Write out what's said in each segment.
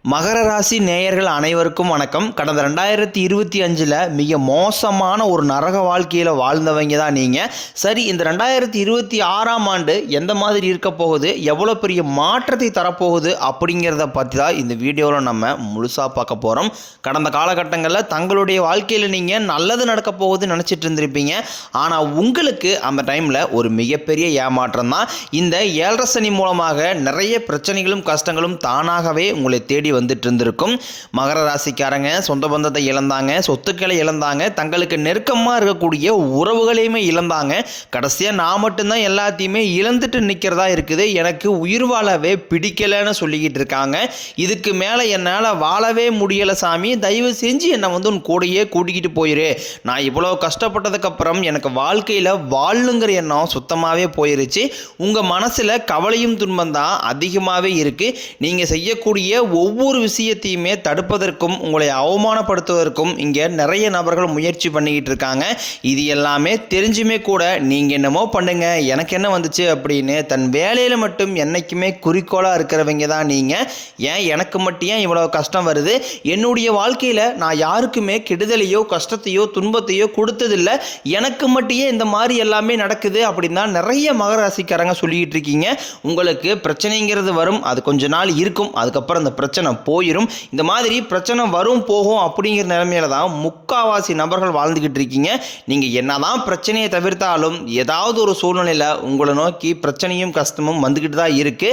மகர ராசி நேயர்கள் அனைவருக்கும் வணக்கம். கடந்த 2025 மிக மோசமான ஒரு நரக வாழ்க்கையில் வாழ்ந்தவங்க தான் நீங்கள். சரி, இந்த 2026ஆம் ஆண்டு எந்த மாதிரி இருக்க போகுது, எவ்வளோ பெரிய மாற்றத்தை தரப்போகுது அப்படிங்கிறத பற்றி தான் இந்த வீடியோவில் நம்ம முழுசாக பார்க்க போகிறோம். கடந்த காலகட்டங்களில் தங்களுடைய வாழ்க்கையில் நீங்கள் நல்லது நடக்க போகுதுன்னு நினச்சிட்டு இருந்திருப்பீங்க. ஆனால் உங்களுக்கு அந்த டைமில் ஒரு மிகப்பெரிய ஏமாற்றம் தான். இந்த 7.5 சனி மூலமாக நிறைய பிரச்சனைகளும் கஷ்டங்களும் தானாகவே உங்களை தேடி வந்துட்டு இருந்திருக்கும். மகர ராசிக்காரங்க சொந்த பந்தத்தை இழந்தாங்க, சொத்துக்களை இழந்தாங்க, தங்களுக்கு நெருக்கமாக இருக்கக்கூடிய உறவுகளையுமே இழந்தாங்க. கடைசியாக நான் மட்டும்தான் எல்லாத்தையுமே இழந்துட்டு நிற்கிறதா இருக்குது, எனக்கு உயிர் வாழவே பிடிக்கலைன்னு சொல்லிக்கிட்டு இருக்காங்க. இதுக்கு மேலே என்னால் வாழவே முடியலை சாமி, தயவு செஞ்சு என்னை உன் கூடையே கூட்டிக்கிட்டு போயிரு. நான் இவ்வளோ கஷ்டப்பட்டதுக்கப்புறம் எனக்கு வாழ்க்கையில் வாழணுங்கிற எண்ணம் சுத்தமாகவே போயிருச்சு. உங்கள் மனசில் கவலையும் துன்பம் தான் அதிகமாகவே இருக்குது. நீங்கள் செய்யக்கூடிய ஒவ்வொரு விஷயத்தையுமே தடுப்பதற்கும் உங்களை அவமானப்படுத்துவதற்கும் இங்கே நிறைய நபர்கள் முயற்சி பண்ணிக்கிட்டு இருக்காங்க. இது எல்லாமே தெரிஞ்சுமே கூட நீங்கள் என்னமோ பண்ணுங்க, எனக்கு என்ன வந்துச்சு அப்படின்னு தன் வேலையில் மட்டும் என்றைக்குமே குறிக்கோளாக இருக்கிறவங்க தான் நீங்கள். ஏன் எனக்கு மட்டும் ஏன் இவ்வளோ கஷ்டம் வருது, என்னுடைய வாழ்க்கையில் நான் யாருக்குமே கெடுதலையோ கஷ்டத்தையோ துன்பத்தையோ கொடுத்ததில்லை, எனக்கு மட்டும் இந்த மாதிரி எல்லாமே நடக்குது அப்படின்னு தான் நிறைய மகர ராசிக்காரங்க சொல்லிக்கிட்டு இருக்கீங்க. உங்களுக்கு பிரச்சனைங்கிறது வரும், அது கொஞ்ச நாள் இருக்கும், அதுக்கப்புறம் அந்த பிரச்சனை போயிடும். இந்த மாதிரி பிரச்சனை வரும் போகும் அப்படிங்கிற நிலைமையில தான் முக்காவாசி நபர்கள் வாழ்ந்துகிட்டு இருக்கீங்க. நீங்க என்னதான் பிரச்சனையை தவிர்த்தாலும் ஏதாவது ஒரு சூழ்நிலையில உங்களை நோக்கி பிரச்சனையும் கஷ்டமும் வந்துகிட்டு தான் இருக்கு.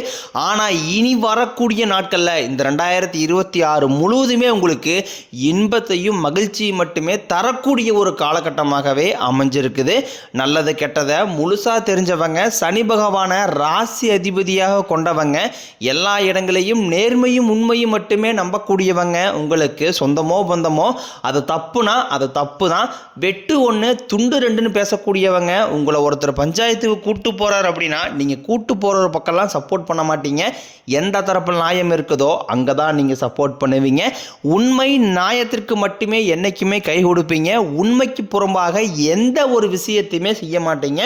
ஆனா இனி வரக்கூடிய நாட்கள்ல இந்த 2026 முழுவதுமே உங்களுக்கு இன்பத்தையும் மகிழ்ச்சியும் மட்டுமே தரக்கூடிய ஒரு காலகட்டமாகவே அமைஞ்சிருக்குது. நல்லது கெட்டதை முழுசா தெரிஞ்சவங்க, சனி பகவான ராசி அதிபதியாக கொண்டவங்க, எல்லா இடங்களையும் நேர்மையும் உண்மையும் மட்டுமே நம்பக்கூடியவங்க, உங்களுக்கு சொந்தமோ பந்தமோ அது தப்புனா அது தப்பு தான், வெட்டு ஒன்று துண்டு ரெண்டுன்னு பேசக்கூடியவங்க, உங்களை ஒருத்தர் பஞ்சாயத்துக்கு கூட்டு போகிறார் அப்படின்னா நீங்கள் கூட்டு போகிற பக்கம்லாம் சப்போர்ட் பண்ண மாட்டீங்க. எந்த தரப்பில் நியாயம் இருக்குதோ அங்கே தான் நீங்கள் சப்போர்ட் பண்ணுவீங்க. உண்மை நியாயத்திற்கு மட்டுமே என்றைக்குமே கை கொடுப்பீங்க. உண்மைக்கு புறம்பாக எந்த ஒரு விஷயத்தையுமே செய்ய மாட்டீங்க.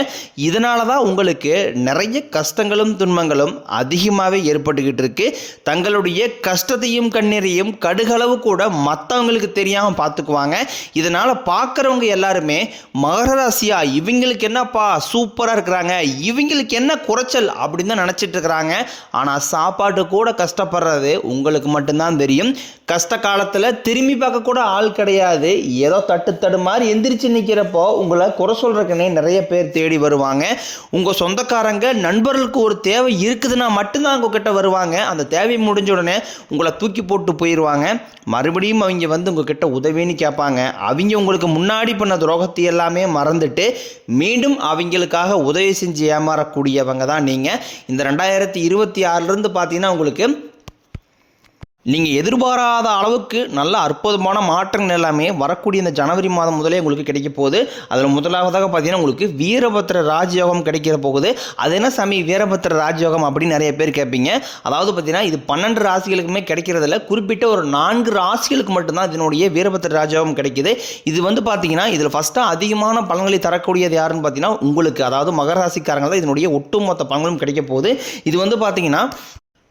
இதனால தான் உங்களுக்கு நிறைய கஷ்டங்களும் துன்பங்களும் அதிகமாகவே ஏற்பட்டுக்கிட்டு இருக்கு. தங்களுடைய கஷ்டத்தையும் கண்ணீரையும் கடுகளவு கூட மற்றவங்களுக்கு தெரியாமல் பார்த்துக்குவாங்க. இதனால் பார்க்குறவங்க எல்லாருமே மகர ராசியா இவங்களுக்கு என்னப்பா சூப்பராக இருக்கிறாங்க, இவங்களுக்கு என்ன குறைச்சல் அப்படின்னு தான் நினச்சிட்டு இருக்கிறாங்க. ஆனால் சாப்பாட்டு கூட கஷ்டப்படுறது உங்களுக்கு மட்டும்தான் தெரியும். கஷ்ட காலத்தில் திரும்பி பார்க்க கூட ஆள் கிடையாது. ஏதோ தட்டு மாதிரி எந்திரிச்சு நிற்கிறப்போ உங்களை குறை சொல்கிறதுக்குன்னே நிறைய பேர் தேடி வருவாங்க. உங்கள் சொந்தக்காரங்க நண்பர்களுக்கு ஒரு தேவை இருக்குதுன்னா மட்டும்தான் உங்ககிட்ட வருவாங்க. அந்த தேவை முடிஞ்ச உடனே உங்களை தூக்கி போட்டு போயிடுவாங்க. மறுபடியும் அவங்க வந்து உங்ககிட்ட உதவின்னு கேட்பாங்க. அவங்க உங்களுக்கு முன்னாடி பண்ண துரோகத்தை எல்லாமே மறந்துட்டு மீண்டும் அவங்களுக்காக உதவி செஞ்சு ஏமாறக்கூடியவங்க தான் நீங்கள். இந்த 2026 பார்த்தீங்கன்னா உங்களுக்கு நீங்கள் எதிர்பாராத அளவுக்கு நல்ல அற்புதமான மாற்றங்கள் எல்லாமே வரக்கூடிய இந்த ஜனவரி மாதம் முதலே உங்களுக்கு கிடைக்க போகுது. அதில் முதலாவதாக பார்த்தீங்கன்னா உங்களுக்கு வீரபத்திர ராஜயோகம் கிடைக்கிற போகுது. அது என்ன சாமி வீரபத்திர ராஜயோகம் அப்படின்னு நிறைய பேர் கேட்பீங்க. அதாவது பார்த்தீங்கன்னா இது 12 ராசிகளுக்குமே கிடைக்கிறதில்ல, குறிப்பிட்ட ஒரு 4 ராசிகளுக்கு மட்டும்தான் இதனுடைய வீரபத்திர ராஜயோகம் கிடைக்குது. இது வந்து பார்த்தீங்கன்னா இதில் ஃபஸ்ட்டாக அதிகமான பலன்களை தரக்கூடியது யாருன்னு பார்த்தீங்கன்னா உங்களுக்கு, அதாவது மகர ராசிக்காரங்க தான் இதனுடைய ஒட்டுமொத்த பலன்களும் கிடைக்க போகுது. இது வந்து பார்த்தீங்கன்னா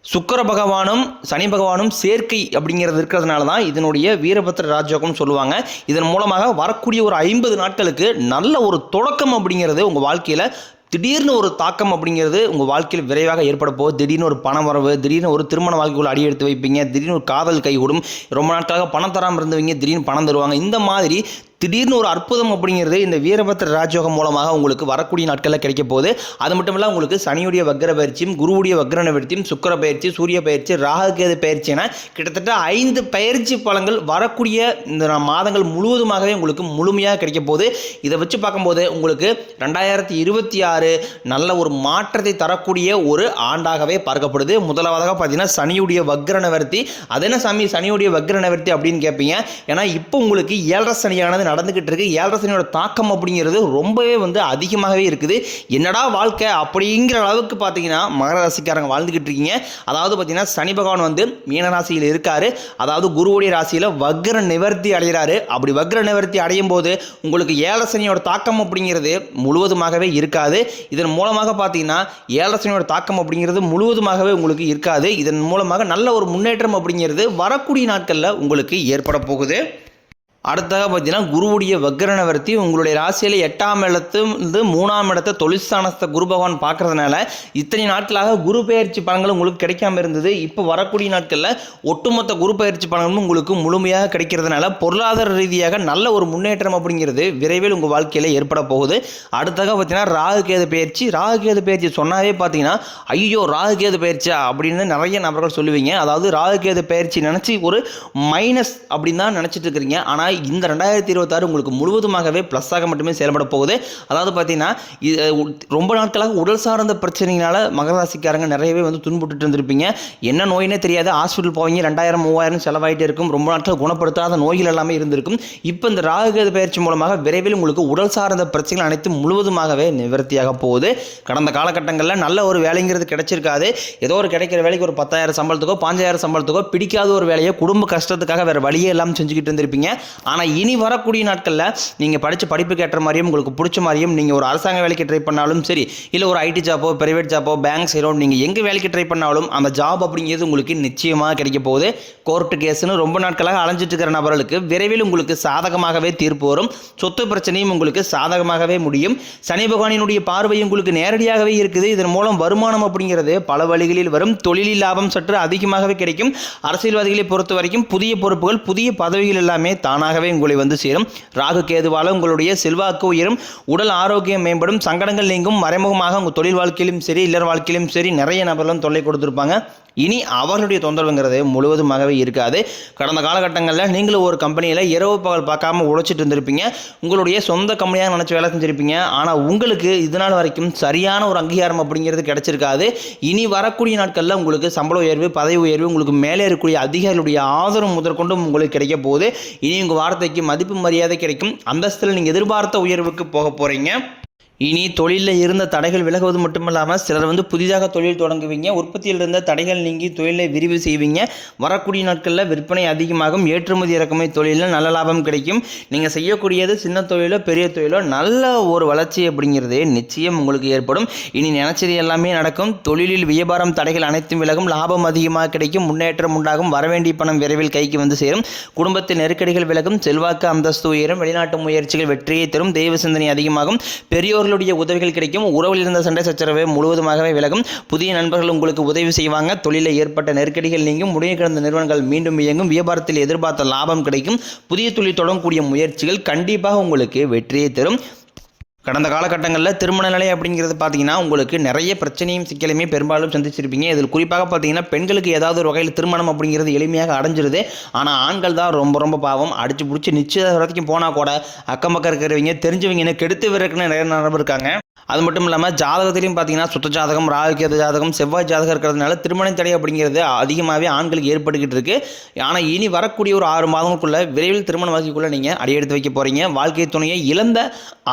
சுக்கிர பகவானும் சனி பகவானும் சேர்க்கை அப்படிங்கிறது இருக்கிறதுனால தான் இதனுடைய வீரபத்திர ராஜயோகம் சொல்லுவாங்க. இதன் மூலமாக வரக்கூடிய ஒரு 50 நாட்களுக்கு நல்ல ஒரு தொடக்கம் அப்படிங்கிறது உங்கள் வாழ்க்கையில் திடீர்னு ஒரு தாக்கம் அப்படிங்கிறது உங்கள் வாழ்க்கையில் விரைவாக ஏற்பட போகுது. திடீர்னு ஒரு பண வரவு, திடீர்னு ஒரு திருமண வாழ்க்கைக்குள்ள அடி எடுத்து வைப்பீங்க, திடீர்னு ஒரு காதல் கைகூடும், ரொம்ப நாட்களாக பணம் தராமல் இருந்தவங்க திடீர்னு பணம் தருவாங்க. இந்த மாதிரி திடீர்னு ஒரு அற்புதம் அப்படிங்கிறது இந்த வீரபத்திர ராஜயோகம் மூலமாக உங்களுக்கு வரக்கூடிய நாட்களில் கிடைக்க போகுது. அது மட்டும் இல்லை, உங்களுக்கு சனியுடைய வக்ர பயிற்சியும் குருவுடைய வக்ர நிவர்த்தியும் சுக்கிர பயிற்சி, சூரிய பயிற்சி, ராகுகேது பயிற்சி என கிட்டத்தட்ட 5 பயிற்சி பலன்கள் வரக்கூடிய இந்த மாதங்கள் முழுவதுமாகவே உங்களுக்கு முழுமையாக கிடைக்க போகுது. இதை வச்சு பார்க்கும்போது உங்களுக்கு 2026 நல்ல ஒரு மாற்றத்தை தரக்கூடிய ஒரு ஆண்டாகவே பார்க்கப்படுது. முதலாவதாக பார்த்தீங்கன்னா சனியுடைய வக்ர நிவர்த்தி. அது என்ன சாமி சனியுடைய வக்ர நிவர்த்தி அப்படின்னு கேட்பீங்க. ஏன்னா இப்போ உங்களுக்கு 7.5 சனியானது நடந்துக்கிட்டு இருக்கு. ஏழரை சனியோட தாக்கம் அப்படிங்கிறது ரொம்பவே அதிகமாகவே இருக்குது. என்னடா வாழ்க்கை அப்படிங்கிற அளவுக்கு பார்த்தீங்கன்னா மகர ராசிக்காரங்க வாழ்ந்துக்கிட்டு இருக்கீங்க. அதாவது பார்த்தீங்கன்னா சனி பகவான் மீனராசியில் இருக்காரு. அதாவது குருவுடைய ராசியில் வக்ர நிவர்த்தி அடைகிறாரு. அப்படி வக்ர நிவர்த்தி அடையும் போது உங்களுக்கு ஏழரை சனியோட தாக்கம் அப்படிங்கிறது முழுவதுமாகவே இருக்காது. இதன் மூலமாக பார்த்தீங்கன்னா ஏழரை சனியோட தாக்கம் அப்படிங்கிறது முழுவதுமாகவே உங்களுக்கு இருக்காது. இதன் மூலமாக நல்ல ஒரு முன்னேற்றம் அப்படிங்கிறது வரக்கூடிய நாட்களில் உங்களுக்கு ஏற்பட போகுது. அடுத்ததாக பார்த்தீங்கன்னா குருவுடைய வக்ர நிவர்த்தி உங்களுடைய ராசியில் 8ஆம் இடத்துலேருந்து 3ஆம் இடத்தை தொழிற்ஸ்தானத்தை குரு பகவான் பார்க்கறதுனால இத்தனை நாட்களாக குரு பெயர்ச்சி பலன்கள் உங்களுக்கு கிடைக்காம இருந்தது. இப்போ வரக்கூடிய நாட்களில் ஒட்டுமொத்த குரு பெயர்ச்சி பலன்களும் உங்களுக்கு முழுமையாக கிடைக்கிறதுனால பொருளாதார ரீதியாக நல்ல ஒரு முன்னேற்றம் அப்படிங்கிறது விரைவில் உங்கள் வாழ்க்கையில் ஏற்பட போகுது. அடுத்ததாக பார்த்தீங்கன்னா ராகு கேது சொன்னாவே பார்த்தீங்கன்னா ஐயோ ராகு கேது பயிற்சியா அப்படின்னு நிறைய நபர்கள் சொல்லுவீங்க. அதாவது ராகு கேது பயிற்சி நினச்சி ஒரு மைனஸ் அப்படின்னு தான் நினச்சிட்டு இருக்கிறீங்க. ஆனால் இந்த 2026 உங்களுக்கு முழுவதுமாகவே ப்ளஸ்ஸாக மட்டுமே செயல்பட போகுது. அதாவது பார்த்தீங்கன்னா ரொம்ப நாட்களாக உடல் சார்ந்த பிரச்சனைகளால் மகர ராசிக்காரங்க நிறையவே துன்புட்டு இருந்திருப்பீங்க. என்ன நோயினே தெரியாது, ஹாஸ்பிட்டல் போவீங்க, 2000-3000 செலவாயிட்டே இருக்கும். ரொம்ப நாட்கள் குணப்படுத்தாத நோய்கள் எல்லாமே இருந்திருக்கும். இப்போ இந்த ராகுகேது பயிற்சி மூலமாக விரைவில் உங்களுக்கு உடல் சார்ந்த பிரச்சனைகள் அனைத்தும் முழுவதுமாகவே நிவர்த்தியாக போகுது. கடந்த காலகட்டங்களில் நல்ல ஒரு வேலைங்கிறது கிடைச்சிருக்காது. ஏதோ ஒரு கிடைக்கிற வேலைக்கு ஒரு 10,000 சம்பளத்துக்கோ 5,000 சம்பளத்துக்கோ பிடிக்காத ஒரு வேலையை குடும்ப கஷ்டத்துக்காக வேறு வழியே எல்லாம் செஞ்சுக்கிட்டு இருந்திருப்பீங்க. ஆனால் இனி வரக்கூடிய நாட்களில் நீங்கள் படித்த படிப்புக்கு ஏற்ற மாதிரியும் உங்களுக்கு பிடிச்ச மாதிரியும் நீங்கள் ஒரு அரசாங்க வேலைக்கு ட்ரை பண்ணாலும் சரி, இல்லை ஒரு ஐடி ஜாப்போ பிரைவேட் ஜாப்போ பேங்க் சைடோ நீங்கள் எங்கே வேலைக்கு ட்ரை பண்ணாலும் அந்த ஜாப் அப்படிங்கிறது உங்களுக்கு நிச்சயமாக கிடைக்க போகுது. கோர்ட்டு கேஸ்னு ரொம்ப நாட்களாக அலைஞ்சிட்டு இருக்கிற நபர்களுக்கு விரைவில் உங்களுக்கு சாதகமாகவே தீர்ப்பு வரும். சொத்து பிரச்சனையும் உங்களுக்கு சாதகமாகவே முடியும். சனி பகவானினுடைய பார்வை உங்களுக்கு நேரடியாகவே இருக்குது. இதன் மூலம் வருமானம் அப்படிங்கிறது பல வழிகளில் வரும். தொழிலில் லாபம் சற்று அதிகமாகவே கிடைக்கும். அரசியல்வாதிகளை பொறுத்த வரைக்கும் புதிய பொறுப்புகள் புதிய பதவிகள் எல்லாமே தானாகவே உங்களை சேரும். ராகு கேதுவால உங்களுடைய செல்வாக்கு உயரும், உடல் ஆரோக்கியம் மேம்படும், சங்கடங்கள் நீங்கும். மறைமுகமாக உங்கள் தொழில் வாழ்க்கையிலும் சரி இல்லற வாழ்க்கையிலும் சரி நிறைய நபர்களும் தொல்லை கொடுத்துருப்பாங்க. இனி அவர்களுடைய தொந்தரவுங்கிறது முழுவதுமாகவே இருக்காது. கடந்த காலகட்டங்களில் நீங்களும் ஒரு கம்பெனியில் இரவு பகல் பார்க்காம உழைச்சிட்டு இருந்திருப்பீங்க. உங்களுடைய சொந்த கம்பெனியாக நினச்சி வேலை செஞ்சுருப்பீங்க. ஆனால் உங்களுக்கு இதனால் வரைக்கும் சரியான ஒரு அங்கீகாரம் அப்படிங்கிறது கிடைச்சிருக்காது. இனி வரக்கூடிய நாட்களில் உங்களுக்கு சம்பள உயர்வு பதவி உயர்வு உங்களுக்கு மேலே இருக்கக்கூடிய அதிகாரிகளுடைய ஆதரவு முதற்கொண்டும் உங்களுக்கு கிடைக்க போகுது. இனி உங்கள் வார்த்தைக்கு மதிப்பு மரியாதை கிடைக்கும். அந்தஸ்தில் நீங்கள் எதிர்பார்த்த உயர்வுக்கு போக போகிறீங்க. இனி தொழிலில் இருந்த தடைகள் விலகுவது மட்டுமல்லாமல் சிலர் புதிதாக தொழில் தொடங்குவீங்க. உற்பத்தியில் இருந்த தடைகள் நீங்கி தொழிலை விரிவு செய்வீங்க. வரக்கூடிய நாட்களில் விற்பனை அதிகமாகும். ஏற்றுமதி இறக்குமதி தொழிலில் நல்ல லாபம் கிடைக்கும். நீங்கள் செய்யக்கூடியது சின்ன தொழிலோ பெரிய தொழிலோ நல்ல ஒரு வளர்ச்சி அப்படிங்கிறது நிச்சயம் உங்களுக்கு ஏற்படும். இனி நினைச்சது எல்லாமே நடக்கும். தொழிலில் வியாபாரம் தடைகள் அனைத்தும் விலகும். லாபம் அதிகமாக கிடைக்கும். முன்னேற்றம் உண்டாகும். வரவேண்டிய பணம் விரைவில் கைக்கு சேரும். குடும்பத்தில் நெருக்கடிகள் விலகும். செல்வாக்கு அந்தஸ்து உயரும். வெளிநாட்டு முயற்சிகள் வெற்றியை தரும். தெய்வ சிந்தனை அதிகமாகும். பெரியோர் உதவிகள் கிடைக்கும். உறவில் இருந்த சண்டை சச்சரவு முழுவதுமாகவே விலகும். புதிய நண்பர்கள் உங்களுக்கு உதவி செய்வாங்க. தொழிலில் ஏற்பட்ட நெருக்கடிகள் நீங்கும். முடிய கிடந்த நிறுவனங்கள் மீண்டும் இயங்கும். வியாபாரத்தில் எதிர்பார்த்த லாபம் கிடைக்கும். புதிய தொழில் தொடங்கக்கூடிய முயற்சிகள் கண்டிப்பாக உங்களுக்கு வெற்றியை தரும். கடந்த காலகட்டங்களில் திருமண நிலை அப்படிங்கிறது பார்த்தீங்கன்னா உங்களுக்கு நிறைய பிரச்சனையும் சிக்கலையுமே பெரும்பாலும் சந்திச்சிருப்பீங்க. இதில் குறிப்பாக பார்த்தீங்கன்னா பெண்களுக்கு ஏதாவது ஒரு வகையில் திருமணம் அப்படிங்கிறது எளிமையாக அடைஞ்சிருது. ஆனால் ஆண்கள் தான் ரொம்ப பாவம். அடிச்சு பிடிச்சி நிச்சயதார்த்தத்துக்கு போனால் கூட அக்கம் பக்கம் இருக்கிறவங்க தெரிஞ்சவங்க கெடுத்து விறக்குன்னு நிறைய நபர் இருக்காங்க. அது மட்டும் இல்லாமல் ஜாதகத்திலையும் பார்த்தீங்கன்னா சுத்த ஜாதகம் ராகு கேது ஜாதகம் செவ்வாய் ஜாதகம் இருக்கிறதுனால திருமண தடை அப்படிங்கிறது அதிகமாகவே ஆண்களுக்கு ஏற்பட்டுக்கிட்டு இருக்கு. ஆனால் இனி வரக்கூடிய ஒரு 6 மாதங்களுக்குள்ள விரைவில் திருமண வாழ்க்கைக்குள்ளே நீங்கள் அடியெடுத்து வைக்க போகிறீங்க. வாழ்க்கை துணையை இழந்த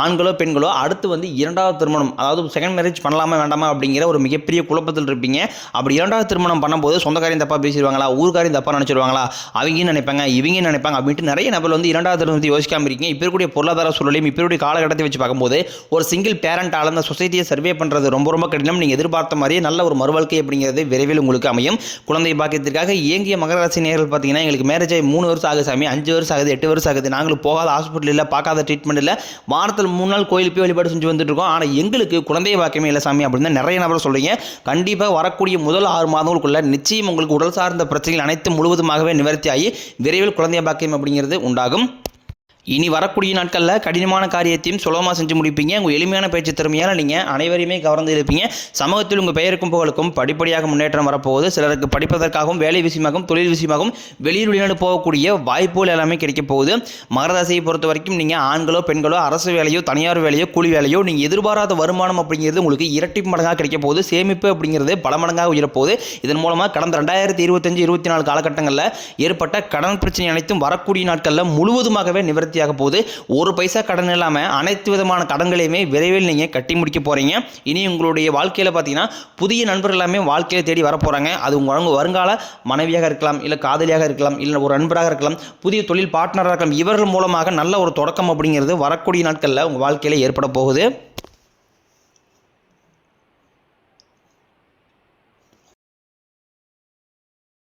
ஆண்களோ பெண்களோ அடுத்து 2வது திருமணம் அதாவது செகண்ட் மேரேஜ் பண்ணலாமா வேண்டாமா அப்படிங்கிற ஒரு மிகப்பெரிய குழப்பத்தில் இருப்பீங்க. அப்படி 2வது திருமணம் பண்ணும்போது சொந்தக்காரையும் தப்பாக பேசிடுவாங்களா, ஊருக்காரையும் தப்பாக நினச்சிடுவாங்களா, அவங்க நினைப்பாங்க இவங்க நினைப்பாங்க அப்படின்ட்டு நிறைய நபர் 2வது திருமணத்தை யோசிக்காமல் இருக்கீங்க. இப்போ இருக்கக்கூடிய பொருளாதார சூழலையும் இப்போ இருக்கக்கூடிய காலகட்டத்தை வச்சு பார்க்கும்போது ஒரு சிங்கிள் பேரண்டால் அந்த சொசைட்டியை சர்வே பண்ணுறது ரொம்ப கடினம். நீங்கள் எதிர்பார்த்த மாதிரியே நல்ல ஒரு மறுவாழ்க்கை அப்படிங்கிறது விரைவில் உங்களுக்கு அமையும். குழந்தை பாக்கியத்திற்காக இயங்கிய மகர ராசி நேயர்கள் பார்த்தீங்கன்னா எங்களுக்கு மேரேஜ் ஆகி 3 வருஷம் ஆகுது சாமி, 5 வருஷம் ஆகுது, 8 வருஷம் ஆகுது, நாங்களும் போகாத ஹாஸ்பிட்டல் இல்லை, பார்க்காத ட்ரீட்மெண்ட் இல்லை, வாரத்தில் 3 நாள் கோயிலுக்கு போய் வழிபாடு செஞ்சு வந்துட்டு இருக்கோம், ஆனால் எங்களுக்கு குழந்தை பாக்கியமே இல்லை சாமி அப்படின்னு நிறைய நபர் சொல்றீங்க. கண்டிப்பாக வரக்கூடிய முதல் 6 மாதங்களுக்குள்ள நிச்சயம் உங்களுக்கு உடல் சார்ந்த பிரச்சனைகள் அனைத்து முழுவதுமாகவே நிவர்த்தி ஆகி விரைவில் குழந்தை பாக்கியம் அப்படிங்கிறது உண்டாகும். இனி வரக்கூடிய நாட்களில் கடினமான காரியத்தையும் சுலபமாக செஞ்சு முடிப்பீங்க. உங்கள் எளிமையான பேச்சு திறமையால் நீங்கள் அனைவரையுமே கவர்ந்து இருப்பீங்க. சமூகத்தில் உங்கள் பெயருக்கும் புகழுக்கும் படிப்படியாக முன்னேற்றம் வரப்போகுது. சிலருக்கு படிப்பதற்காகவும் வேலை விஷயமாகவும் தொழில் விஷயமாகவும் வெளியூர் வெளிநாடு போகக்கூடிய வாய்ப்புகள் எல்லாமே கிடைக்க போகுது. மகர ராசியை பொறுத்த வரைக்கும் நீங்கள் ஆண்களோ பெண்களோ அரசு வேலையோ தனியார் வேலையோ கூலி வேலையோ நீங்கள் எதிர்பாராத வருமானம் அப்படிங்கிறது உங்களுக்கு இரட்டி மடங்காக கிடைக்க போகுது. சேமிப்பு அப்படிங்கிறது பல மடங்காக உயரப்போகுது. இதன் மூலமாக கடந்த 2025-24 காலகட்டங்களில் ஏற்பட்ட கடன் பிரச்சனை அனைத்தும் வரக்கூடிய நாட்களில் முழுவதுமாகவே நிவர்த்தி நிவர்த்தியாக போகுது. ஒரு பைசா கடன் இல்லாமல் அனைத்து விதமான கடன்களையுமே விரைவில் நீங்கள் கட்டி முடிக்க போகிறீங்க. இனி உங்களுடைய வாழ்க்கையில் பார்த்தீங்கன்னா புதிய நண்பர்கள் எல்லாமே வாழ்க்கையை தேடி வரப்போகிறாங்க. அது உங்கள் வருங்கால மனைவியாக இருக்கலாம், இல்லை காதலியாக இருக்கலாம், இல்லை ஒரு நண்பராக இருக்கலாம், புதிய தொழில் பார்ட்னராக இருக்கலாம். இவர்கள் மூலமாக நல்ல ஒரு தொடக்கம் அப்படிங்கிறது வரக்கூடிய நாட்களில் உங்கள் வாழ்க்கையில் ஏற்பட போகுது.